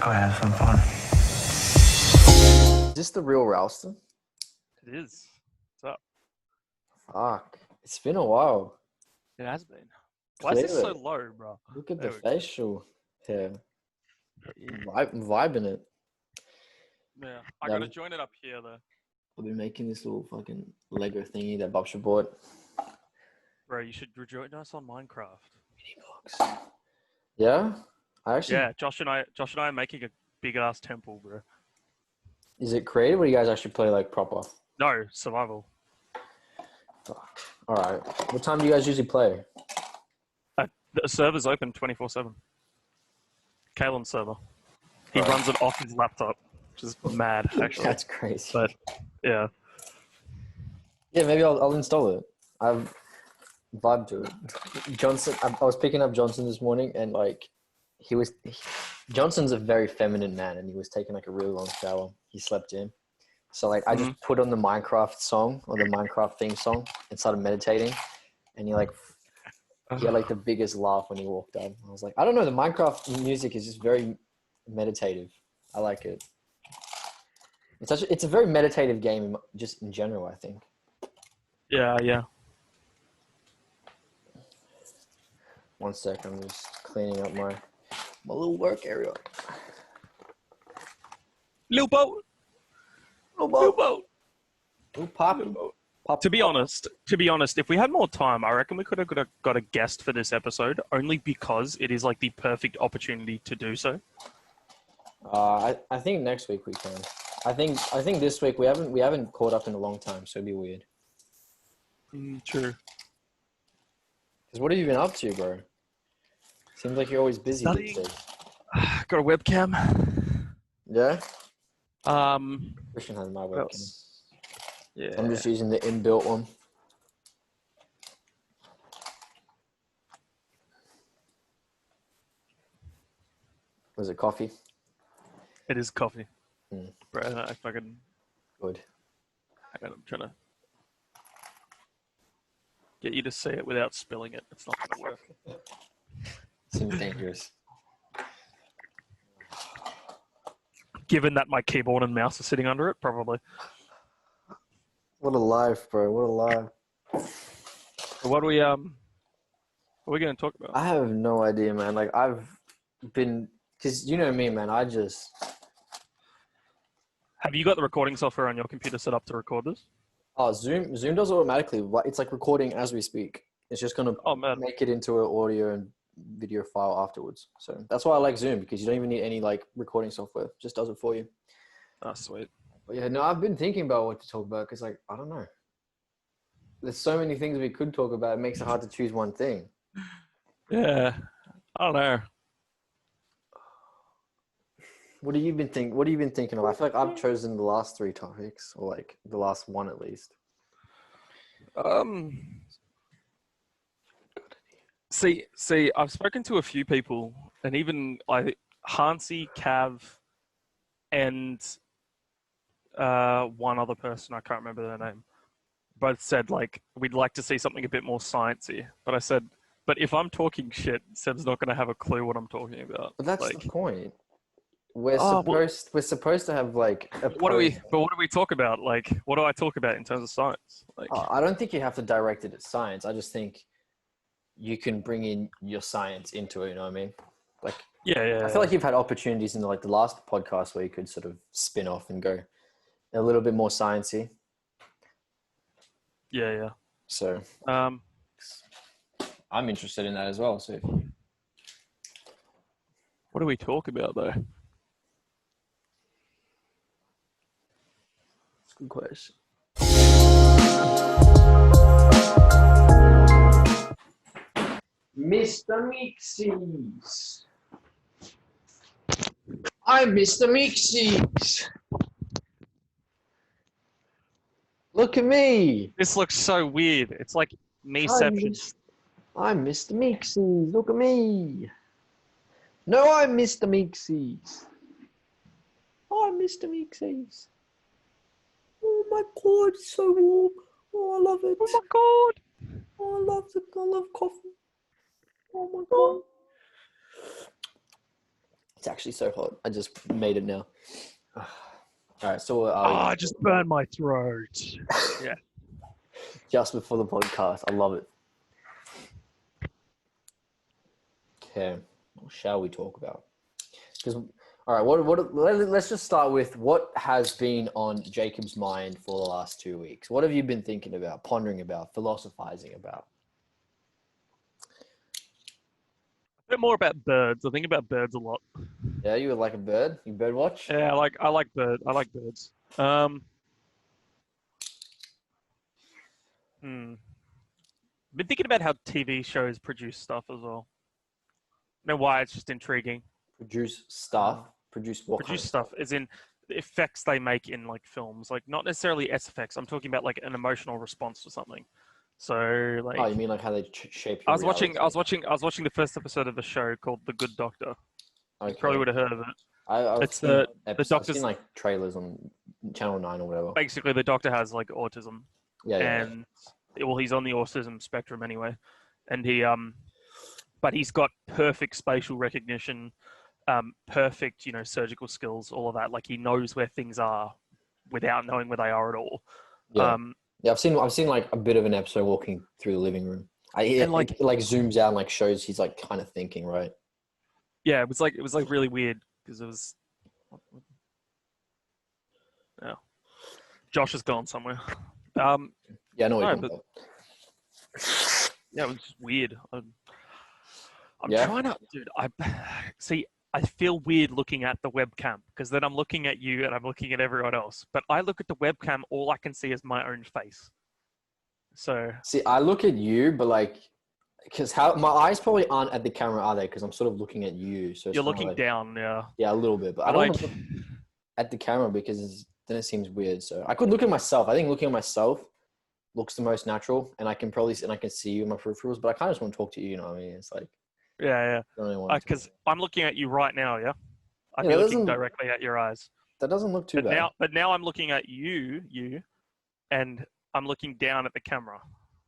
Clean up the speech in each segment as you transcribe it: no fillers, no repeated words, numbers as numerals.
go have some fun. Is this the real Ralston? It is. What's up? Fuck. It's been a while. It has been. Why is this so Clearly. low, bro? Look at There the we go. facial hair. Vibing it. Yeah. I Yeah. gotta join it up here though. I've been making this little fucking Lego thingy that Babsha bought. Bro, you should rejoin us on Minecraft. Mini box. Yeah? I actually. Yeah, Josh and I are making a big ass temple, bro. Is it creative or do you guys actually play like proper? No, survival. Fuck. Alright. What time do you guys usually play? The server's open 24/7. Kalen's server. He Right. runs it off his laptop, which is mad, actually. That's crazy. But yeah. Yeah, maybe I'll install it. I've vibed to it. Johnson, I was picking up Johnson this morning and like Johnson's a very feminine man and he was taking like a really long shower. He slept in. So like I just put on the Minecraft song or the Minecraft theme song and started meditating and he had like the biggest laugh when he walked up. I was like, I don't know, the Minecraft music is just very meditative. I like it. It's a very meditative game just in general, I think. Yeah. One sec, I'm just cleaning up my little work area. Lil boat. Little poppy. Pop. To be honest, if we had more time, I reckon we could have got a guest for this episode, only because it is like the perfect opportunity to do so. I think next week we can. I think this week we haven't caught up in a long time, so it'd be weird. True. Because what have you been up to, bro? Seems like you're always busy these days. Got a webcam. Yeah? Um, Christian has my what webcam. else? Yeah. I'm just using the inbuilt one. Was it coffee? It is coffee. Mm. Bro, I fucking. Good. Hang on, I'm trying to get you to say it without spilling it. It's not gonna work. Seems dangerous. Given that my keyboard and mouse are sitting under it, probably. What a life, bro. What a life. What are we gonna talk about? I have no idea, man. Like I've been, because you know me, man. Have you got the recording software on your computer set up to record this? Oh, Zoom does it automatically. It's like recording as we speak. It's just gonna make it into an audio and video file afterwards. So that's why I like Zoom, because you don't even need any like recording software. It just does it for you. Oh, sweet. But yeah, no, I've been thinking about what to talk about because, like, I don't know. There's so many things we could talk about. It makes it hard to choose one thing. Yeah, I don't know. What have you been thinking of? I feel like I've chosen the last 3 topics, or like the last one at least. See, I've spoken to a few people, and even like Hansi, Cav, and one other person, I can't remember their name, both said like we'd like to see something a bit more sciencey. But I said, but if I'm talking shit, Seb's not going to have a clue what I'm talking about. But that's like, the point. We're supposed to have like a what do we talk about? Like, what do I talk about in terms of science? Like, I don't think you have to direct it at science. I just think you can bring in your science into it. You know what I mean? Like, yeah. I feel like you've had opportunities in like the last podcast where you could sort of spin off and go a little bit more sciencey. Yeah. So, I'm interested in that as well. So, what do we talk about though? That's a good question. Mr. Mixies. I'm Mr. Mixies. Look at me. This looks so weird. It's like meception. I'm Mr. Mixies. Look at me. No, I'm Mr. Mixies. I'm Mr. Mixies. Oh my god, it's so warm. Oh, I love it. Oh my god. Oh, I love coffee. Oh my god. It's actually so hot. I just made it now. All right, so what are we I gonna just talk about? burned my throat. Yeah. Just before the podcast. I love it. Okay, what shall we talk about? Because all right, let's just start with what has been on Jacob's mind for the last 2 weeks. What have you been thinking about, pondering about, philosophizing about? A bit more about birds. I think about birds a lot. Yeah, you would like a bird? You bird watch? Yeah, I like birds. Hmm. Been thinking about how TV shows produce stuff as well. Know why it's just intriguing. Produce stuff. Um, Produce what kind Produce of stuff? stuff as in the effects they make in like films, like not necessarily SFX. I'm talking about like an emotional response to something. So Oh, you like mean like how they shape your reality? I was watching the first episode of a show called The Good Doctor. You probably Okay. would have heard of it. I've It's seen the episodes. I've seen doctor's like trailers on Channel 9 or whatever. basically the doctor has like autism, Yeah. and well he's on the autism spectrum anyway, and but he's got perfect spatial recognition, perfect surgical skills, all of that. Like he knows where things are without knowing where they are at all. Yeah. Um, Yeah, I've seen like a bit of an episode walking through the living room. and It like zooms out and like shows he's like kind of thinking, right? yeah, it was like really weird because it was. Yeah, Josh has gone somewhere. Yeah, I know what No, you're but talking yeah, it was just weird. I'm Yeah? trying to, dude. I see. I feel weird looking at the webcam because then I'm looking at you and I'm looking at everyone else. But I look at the webcam, all I can see is my own face. So See, I look at you, but like, because how my eyes probably aren't at the camera, are they? Because I'm sort of looking at you, so it's you're kind of looking like, down, yeah. yeah, a little bit. But I But don't like, want to look at the camera because then it seems weird. So I could look at myself. I think looking at myself looks the most natural, and I can probably and I can see you in my peripherals. But I kind of just want to talk to you. You know what I mean? It's like yeah, I don't really yeah. want to. Because I'm looking at you right now, yeah. I'd Yeah, be looking directly at your eyes. that doesn't look too bad. But now I'm looking at you, and I'm looking down at the camera.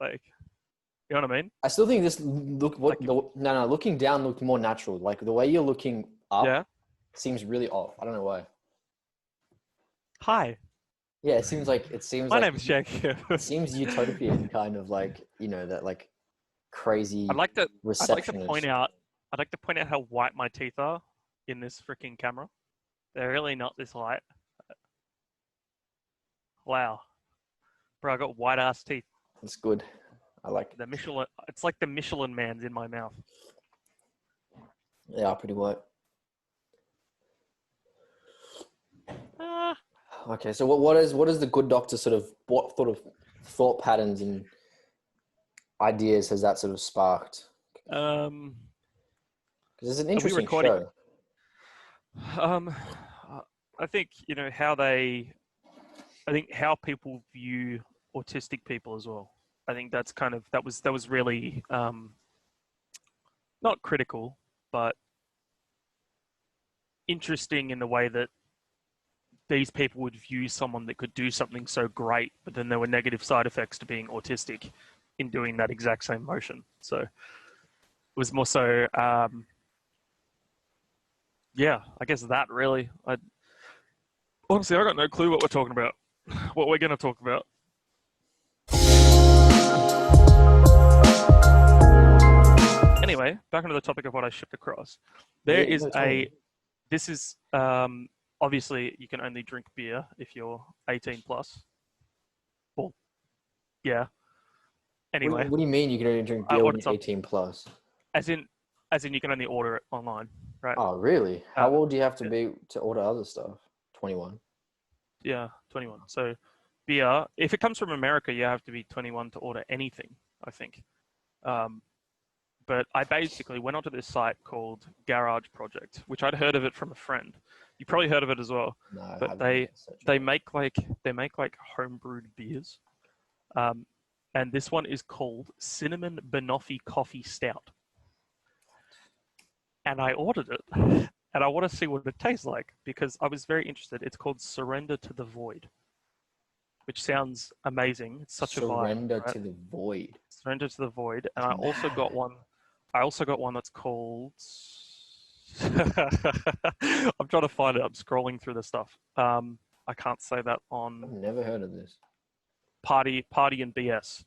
Like, you know what I mean? I still think this look what Like, no looking down looked more natural. Like the way you're looking up yeah. seems really off. I don't know why. Hi, Yeah, it seems like my name's Jacob. it seems utopian, kind of like that like crazy I'd like to receptionist. point out how white my teeth are in this freaking camera. They're really not this white. Wow, bro, I got white ass teeth. It's good. I like it. The Michelin. It's like the Michelin Man's in my mouth. They are pretty white. Ah, Okay, so what is the good doctor what sort of thought patterns and ideas has that sort of sparked? um, Because it's an are we interesting recording? show. Um, I think I think how people view autistic people as well. I think that's that was really not critical, but interesting in the way that these people would view someone that could do something so great, but then there were negative side effects to being autistic in doing that exact same motion. So it was more so, yeah, I guess that really. Honestly, I got no clue what we're talking about, what we're going to talk about. Anyway, back onto the topic of what I shipped across. There Yeah, is no, tell me. this is, obviously you can only drink beer if you're 18 plus. Well, yeah. Anyway, What do you mean you can only drink I beer when ordered you're some, 18 plus? as in, as in you can only order it online, right? Oh, really? How old do you have to yeah. be to order other stuff? 21. Yeah, 21. So beer, if it comes from America, you have to be 21 to order anything, I think. But I basically went onto this site called Garage Project, which I'd heard of it from a friend. You probably heard of it as well. No, I But haven't. they make like homebrewed beers. And this one is called Cinnamon Banoffee Coffee Stout. And I ordered it, and I want to see what it tastes like because I was very interested. It's called Surrender to the Void, which sounds amazing. It's such a vibe. Surrender Right? to the void. Surrender to the Void, and I also got one. I also got one that's called I'm trying to find it. I'm scrolling through the stuff. I can't say that I've on never heard of this. Party and BS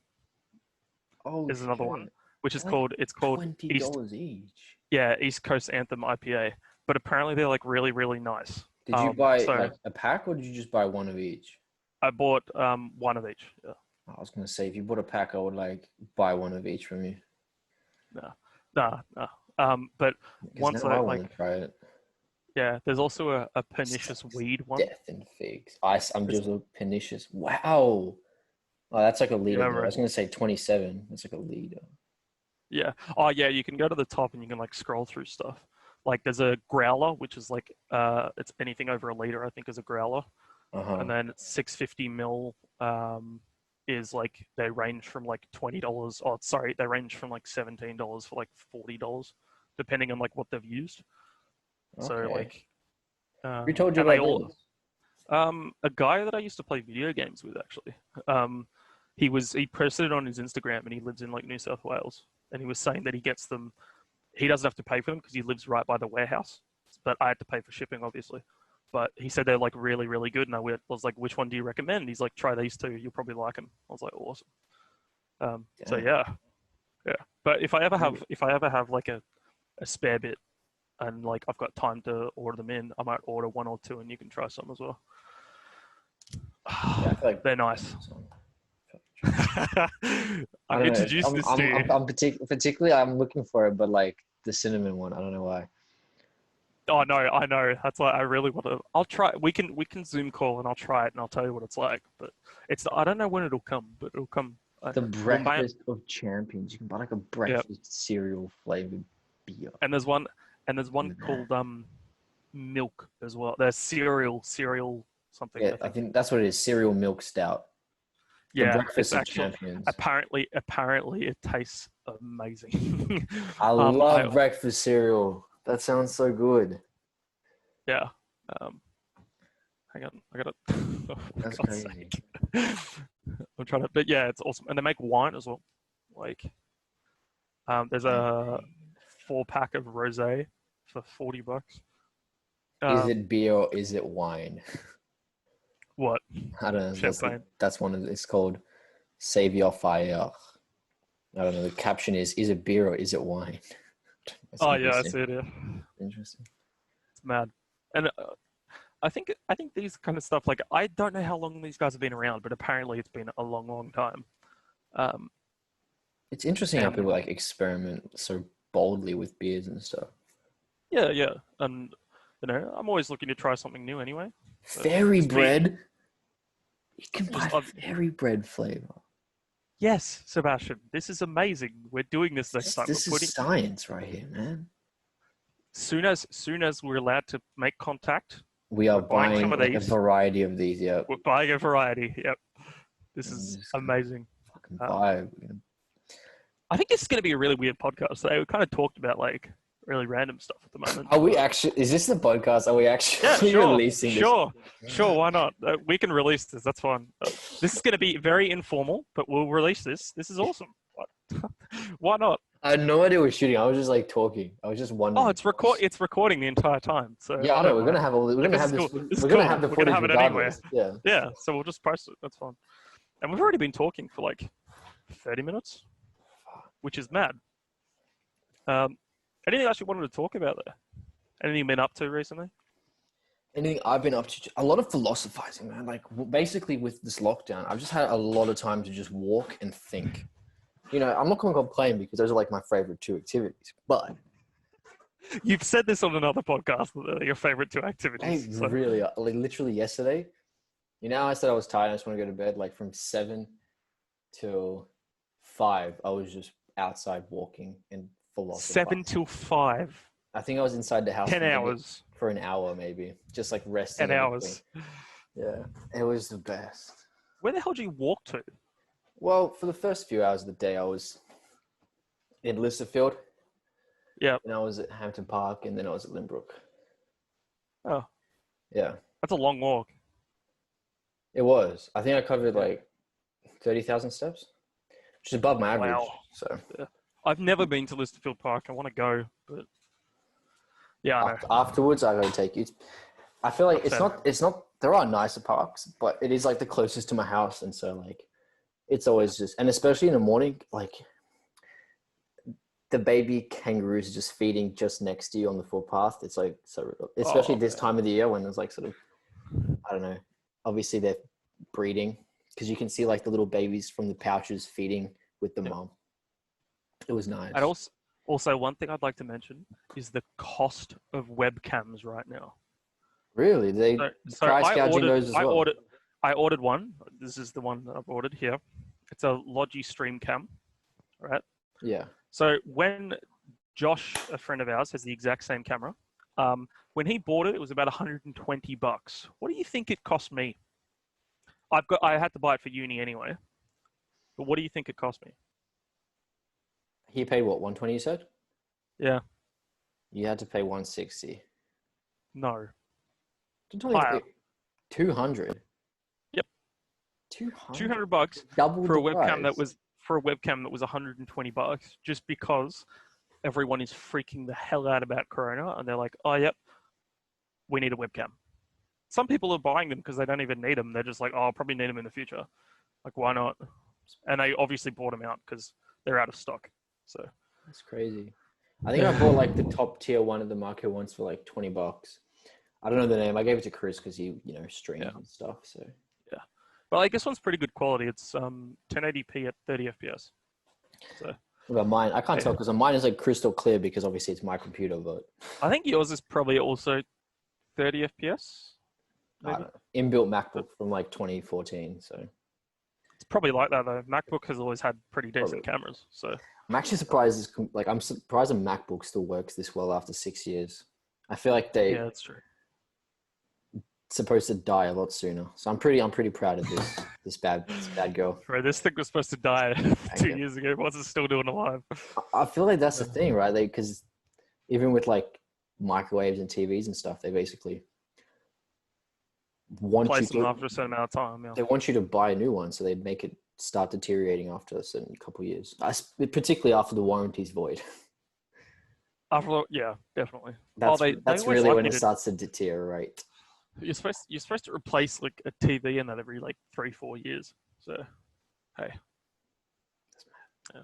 Oh is another one, shit! which is They're like it's called East $20 each. East Coast Anthem IPA. But apparently they're like really really nice. Did you buy So like a pack or did you just buy one of each? I bought one of each. Yeah. I was gonna say if you bought a pack, I would like buy one of each from you. No, no. But Because once now I I want like, to try it. yeah, there's also a pernicious weed one. Death and figs. I'm It's, just a pernicious. Wow. Oh, that's like a you liter though. I remember was it? gonna say 27. That's like a liter. Yeah. Oh yeah, you can go to the top and you can like scroll through stuff. Like there's a growler, which is like it's anything over a liter, I think, is a growler. Uh-huh. And then 650 mil is like they range from like $20. Oh, sorry, they range from like $17 for like $40, depending on like what they've used. So Okay. like, Who told you and they about all this? a guy that I used to play video games with actually. He posted it on his Instagram and he lives in like New South Wales and he was saying that he gets them. He doesn't have to pay for them because he lives right by the warehouse, but I had to pay for shipping obviously. But he said they're like really, really good. And I was like, which one do you recommend? He's like, try these two. You'll probably like them. I was like, awesome. So Damn. yeah. But if I ever have like a spare bit and like I've got time to order them in, I might order one or two and you can try some as well. Yeah, I feel like They're nice. I I don't know. introduced this to you. I'm particularly I'm looking for it, but like the cinnamon one, I don't know why. Oh no, I know. That's why I really want to. I'll try. We can Zoom call and I'll try it and I'll tell you what it's like. But I don't know when it'll come, but it'll come. The We'll buy it. breakfast of champions. You can buy like a Yeah. breakfast cereal flavored beer. And there's one called milk as well. There's cereal something. Yeah, I I think. think that's what it is. Cereal milk stout. The Yeah, breakfast it's of actually champions. apparently it tastes amazing. I love breakfast cereal. That sounds so good. Yeah. Hang on, I gotta. Oh, That's for God's crazy. sake. I'm trying to, but yeah, it's awesome, and they make wine as well. Like, there's a 4-pack of rosé for $40. Is it beer or is it wine? What? I don't know. Champagne. That's one of it's called Save Your Fire. I don't know. The caption is it beer or is it wine? That's Oh yeah, interesting. that's it. Yeah, Interesting. it's mad. And I think these kind of stuff. Like, I don't know how long these guys have been around, but apparently it's been a long, long time. It's interesting how And people like experiment so boldly with beers and stuff. yeah, and I'm always looking to try something new anyway. So Fairy bread. You can buy Just- fairy bread flavor. Yes, Sebastian, this is amazing. We're doing this next time. This is science right here, man. Soon as we're allowed to make contact, We are we're buying buying some of like a these. variety of these. Yeah. We're buying a variety. Yep, this And is just gonna amazing. Fucking buy. I think this is going to be a really weird podcast today. We kind of talked about like really random stuff at the moment. Are we actually? Is this the podcast? Are we actually Yeah, sure, releasing this? sure. Why not? We can release this. That's fine. This is going to be very informal, but we'll release this. This is awesome. Why not? I had no idea we're shooting. I was just like talking. I was just wondering. Oh, it's recording the entire time. So Yeah, I know. We're gonna have all. We're gonna have this. It's We're gonna cool. have the We're footage gonna have it regardless. Yeah. Yeah, so we'll just post it. That's fine. And we've already been talking for like 30 minutes, which is mad. Anything else you wanted to talk about there? Anything you've been up to recently? Anything I've been up to? A lot of philosophizing, man. Like basically with this lockdown, I've just had a lot of time to just walk and think. You know, I'm not going to complain because those are like my favorite 2 activities. But You've said this on another podcast that they're your favorite 2 they activities. So. really are. Like literally yesterday, you know, I said I was tired. I just want to go to bed. Like from 7 till 5, I was just outside walking and philosophizing. 7 till 5. I think I was inside the house 10 hours. for an hour, maybe, just like resting. 10 hours. Yeah, it was the best. Where the hell do you walk to? Well, for the first few hours of the day, I was in Lysterfield. Yeah. And I was at Hampton Park, and then I was at Lynbrook. Oh. Yeah. That's a long walk. It was. I think I covered like 30,000 steps, which is above my average. Wow. So. Yeah. I've never been to Lysterfield Park. I want to go, but Yeah, I know. Afterwards, I gotta take you. I feel like That's fair. it's not. There are nicer parks, but it is like the closest to my house, and so like it's always just, and especially in the morning, like the baby kangaroos are just feeding just next to you on the footpath. It's like so, especially Oh, this man. time of the year when there's like sort of, I don't know. Obviously, they're breeding because you can see like the little babies from the pouches feeding with the Yep. mom. It was nice. And also one thing I'd like to mention is the cost of webcams right now. Really, they So price I gouging ordered, those as well. I ordered one. This is the one that I've ordered here. It's a Logi Stream Cam, right? Yeah. So when Josh, a friend of ours, has the exact same camera, when he bought it, it was about $120. What do you think it cost me? I had to buy it for uni anyway. But what do you think it cost me? He paid what, 120 you said? Yeah. You had to pay 160. No. Higher. 200. Yep. 200. $200 Double for a the webcam that price. was $120 just because everyone is freaking the hell out about Corona and they're like, oh yep, we need a webcam. Some people are buying them because they don't even need them. They're just like, oh, I'll probably need them in the future. Like, why not? And they obviously bought them out because they're out of stock. So That's crazy. I think I bought like the top tier one of the Marco ones for like $20. I don't know the name. I gave it to Chris because he, streams and stuff. So yeah, but like this one's pretty good quality. It's 1080p at 30 FPS. So what about mine? I can't tell because mine is like crystal clear because obviously it's my computer, but I think yours is probably also 30 FPS. Maybe. Inbuilt MacBook from like 2014. So It's probably like that though. MacBook has always had pretty decent cameras. So I'm actually surprised. I'm surprised a MacBook still works this well after 6 years. I feel like yeah, that's true. supposed to die a lot sooner. So I'm pretty proud of this bad girl. Bro, this thing was supposed to die 2 years ago. What's it still doing alive? I feel like that's the thing, right? Because even with like microwaves and TVs and stuff, they basically want Replace you them to after a certain amount of time. Yeah. they want you to buy a new one, so they make it start deteriorating after a certain couple of years. Particularly after the warranty's void. Yeah, definitely. That's really when it starts to deteriorate. You're supposed to replace like a TV in that every like 3-4 years. So, hey, yeah.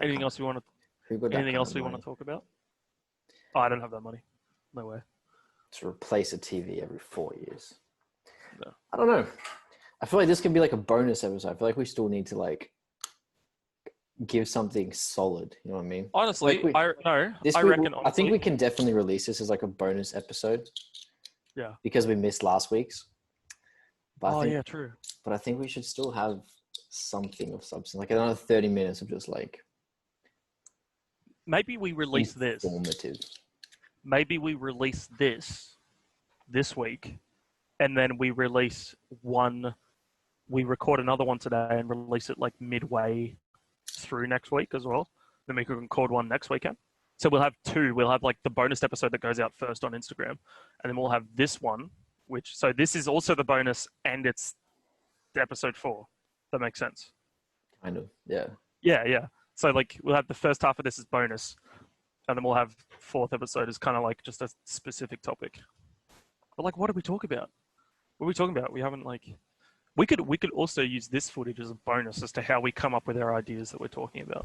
Anything else we want to talk about? Oh, I don't have that money. No way. To replace a TV every 4 years. No. I don't know. I feel like this could be like a bonus episode. I feel like we still need to like give something solid. You know what I mean? Honestly, like I think we can definitely release this as like a bonus episode. Yeah. Because we missed last week's. But yeah, true. But I think we should still have something of substance, like another 30 minutes of just like. Maybe we release this. Maybe we release this week, and then we release one. We record another one today and release it like midway through next week as well. Then we can record one next weekend. So we'll have two. We'll have like the bonus episode that goes out first on Instagram, and then we'll have this one, so this is also the bonus and it's the episode 4. That makes sense. Kind of, yeah. Yeah. So like we'll have the first half of this as bonus, and then we'll have 4th episode as kind of like just a specific topic. But like, what do we talk about? What are we talking about? We haven't like. We could also use this footage as a bonus as to how we come up with our ideas that we're talking about.